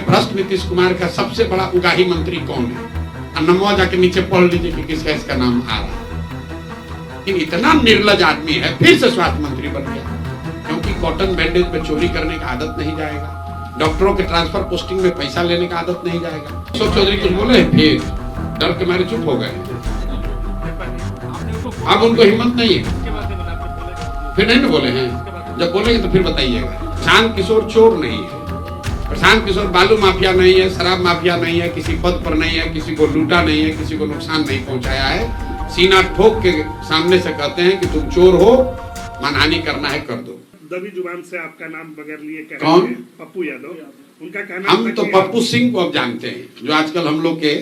भ्रष्ट नीतीश कुमार का सबसे बड़ा उगाही मंत्री कौन है, नमवा जाके नीचे पढ़ लीजिए कि किसका इसका नाम आ रहा है। कि इतना निर्लज आदमी है, फिर से स्वास्थ्य मंत्री बन गया, क्योंकि कॉटन बैंडेज पे चोरी करने का आदत नहीं जाएगा, डॉक्टरों के ट्रांसफर पोस्टिंग में पैसा लेने का आदत नहीं जाएगा। अशोक चौधरी कुछ बोले, फिर डर के मारे चुप हो गए। अब उनको हिम्मत नहीं है, फिर नहीं बोले हैं, जब बोलेंगे तो फिर बताइएगा। प्रशांत किशोर चोर नहीं है, प्रशांत किशोर बालू माफिया नहीं है, शराब माफिया नहीं है, किसी पद पर नहीं है, किसी को लूटा नहीं है, किसी को नुकसान नहीं पहुंचाया है। सीना ठोक के सामने से कहते हैं कि तुम चोर हो, मानहानि करना है कर दो। दबी जुबान से आपका नाम बगैर लिए कह कौन? रहे हैं पप्पू यादव, उनका कहना हम तो पप्पू सिंह को अब जानते हैं, जो आजकल हम लोग के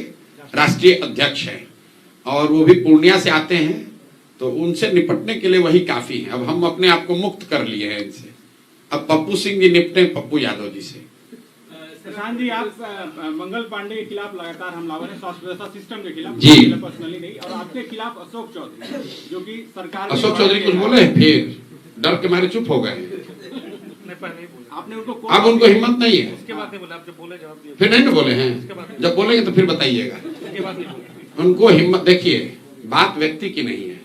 राष्ट्रीय अध्यक्ष हैं, और वो भी पूर्णिया से आते हैं, तो उनसे निपटने के लिए वही काफी है। अब हम अपने आप को मुक्त कर लिए हैं इनसे, अब पप्पू सिंह जी निपटे पप्पू यादव जी से। प्रशांत जी, आप मंगल पांडे के खिलाफ लगातार हमलावर है, स्वास्थ्य व्यवस्था सिस्टम के खिलाफ जी, पर्सनली नहीं, और आपके खिलाफ अशोक चौधरी, जो कि सरकार अशोक चौधरी कुछ बोले, फिर डर के मारे चुप हो गए। आपने उनको अब उनको हिम्मत नहीं है, उसके बाद बोला, आप जब बोले जवाब दिया, फिर नहीं बोले हैं, जब बोलेंगे तो फिर बताइएगा। उनको हिम्मत, देखिए बात व्यक्ति की नहीं है।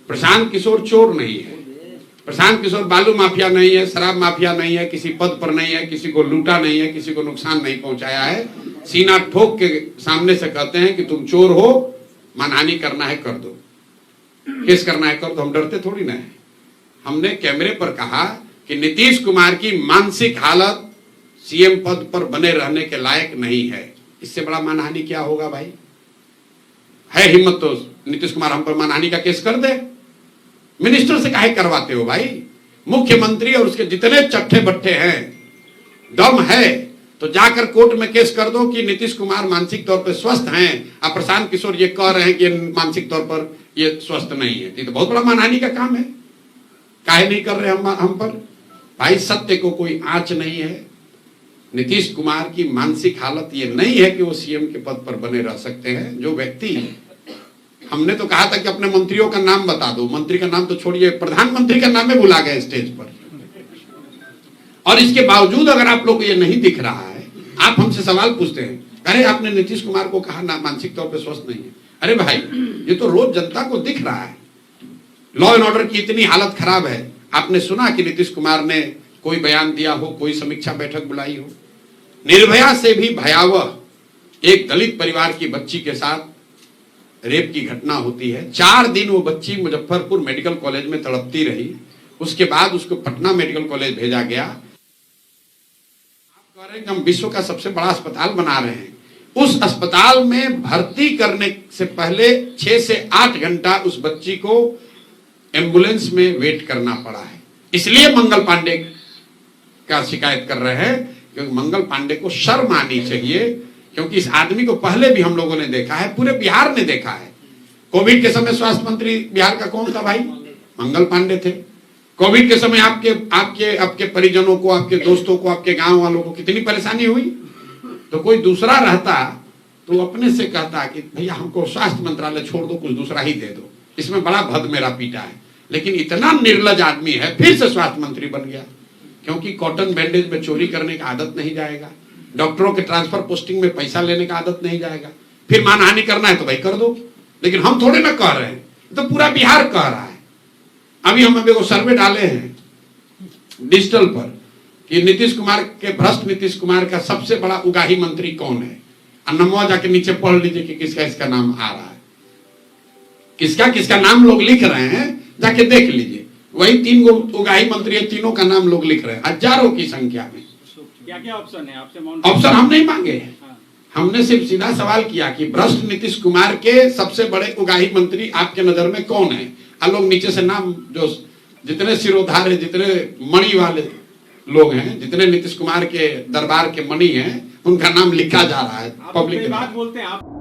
प्रशांत किशोर चोर नहीं है, प्रशांत किशोर बालू माफिया नहीं है, शराब माफिया नहीं है, किसी पद पर नहीं है, किसी को लूटा नहीं है, किसी को नुकसान नहीं पहुंचाया है। सीना ठोक के सामने से कहते हैं कि तुम चोर हो, मानहानि करना है कर दो, केस करना है कर दो। हम डरते थोड़ी ना है। हमने कैमरे पर कहा कि नीतीश कुमार की मानसिक हालत सीएम पद पर बने रहने के लायक नहीं है। इससे बड़ा मानहानि क्या होगा भाई? है हिम्मत तो नीतीश कुमार हम पर मानहानि का केस कर दे। मिनिस्टर से काहे करवाते हो भाई? मुख्यमंत्री और उसके जितने चट्टे बट्टे हैं, दम है तो जाकर कोर्ट में केस कर दो कि नीतीश कुमार मानसिक तौर पर स्वस्थ हैं, और प्रशांत किशोर ये कह रहे हैं कि मानसिक तौर पर ये स्वस्थ नहीं है। ये तो बहुत बड़ा मानहानि का काम है। काहे नहीं कर रहे हम पर? भाई सत्य को कोई आंच नहीं है। नीतीश कुमार की मानसिक हालत ये नहीं है कि वो सीएम के पद पर बने रह सकते हैं। जो व्यक्ति, हमने तो कहा था कि अपने मंत्रियों का नाम बता दो, मंत्री का नाम तो छोड़िए, प्रधानमंत्री का नाम ही भुला गए स्टेज पर। और इसके बावजूद अगर आप लोग को ये नहीं दिख रहा है, आप हमसे सवाल पूछते हैं, अरे आपने नीतीश कुमार को कहा ना मानसिक तौर पर स्वस्थ नहीं है। अरे भाई, ये तो रोज जनता को दिख रहा है। लॉ एंड ऑर्डर की इतनी हालत खराब है। आपने सुना कि नीतीश कुमार ने कोई बयान दिया हो, कोई समीक्षा बैठक बुलाई हो? निर्भया से भी भयावह एक दलित परिवार की बच्ची के साथ रेप की घटना होती है। 4 दिन वो बच्ची मुजफ्फरपुर मेडिकल कॉलेज में तड़पती रही, उसके बाद उसको पटना मेडिकल कॉलेज भेजा गया। आप कह रहे हैं कि हम विश्व का सबसे बड़ा अस्पताल बना रहे हैं। उस अस्पताल में भर्ती करने से पहले 6 से 8 घंटा उस बच्ची को एम्बुलेंस में वेट करना पड़ा है। इसलिए मंगल पांडे का शिकायत कर रहे हैं, क्योंकि मंगल पांडे को शर्म आनी चाहिए, क्योंकि इस आदमी को पहले भी हम लोगों ने देखा है, पूरे बिहार ने देखा है। कोविड के समय स्वास्थ्य मंत्री बिहार का कौन था भाई? मंगल पांडे थे। कोविड के समय आपके परिजनों को, आपके दोस्तों को, आपके गांव वालों को कितनी परेशानी हुई। तो कोई दूसरा रहता तो अपने से कहता कि भैया हमको स्वास्थ्य मंत्रालय छोड़ दो, कुछ दूसरा ही दे दो। इसमें बड़ा भद मेरा पीटा है। लेकिन इतना निर्लज आदमी है, फिर से स्वास्थ्य मंत्री बन गया, क्योंकि कॉटन बैंडेज में चोरी करने का आदत नहीं जाएगा, डॉक्टरों के ट्रांसफर पोस्टिंग में पैसा लेने का आदत नहीं जाएगा। फिर मानहानि करना है तो भाई कर दो। लेकिन हम थोड़े ना कह रहे हैं, तो पूरा बिहार कह रहा है। अभी हम एक सर्वे डाले हैं डिजिटल पर कि नीतीश कुमार के, भ्रष्ट नीतीश कुमार का सबसे बड़ा उगाही मंत्री कौन है, नमवा जाके नीचे पढ़ लीजिए कि किसका इसका नाम आ रहा है। किसका किसका नाम लोग लिख रहे हैं, जाके देख लीजिए। वही 3 गो उगाही मंत्री है, तीनों का नाम लोग लिख रहे हैं, हजारों की संख्या में। क्या क्या ऑप्शन है आपसे? ऑप्शन हम नहीं मांगे, हमने सिर्फ सीधा सवाल किया कि भ्रष्ट नीतीश कुमार के सबसे बड़े उगाही मंत्री आपके नजर में कौन है। लोग नीचे से नाम, जो जितने सिरोधार है, जितने मणि वाले लोग हैं, जितने नीतीश कुमार के दरबार के मणि हैं, उनका नाम लिखा जा रहा है पब्लिक। बात बोलते हैं आप।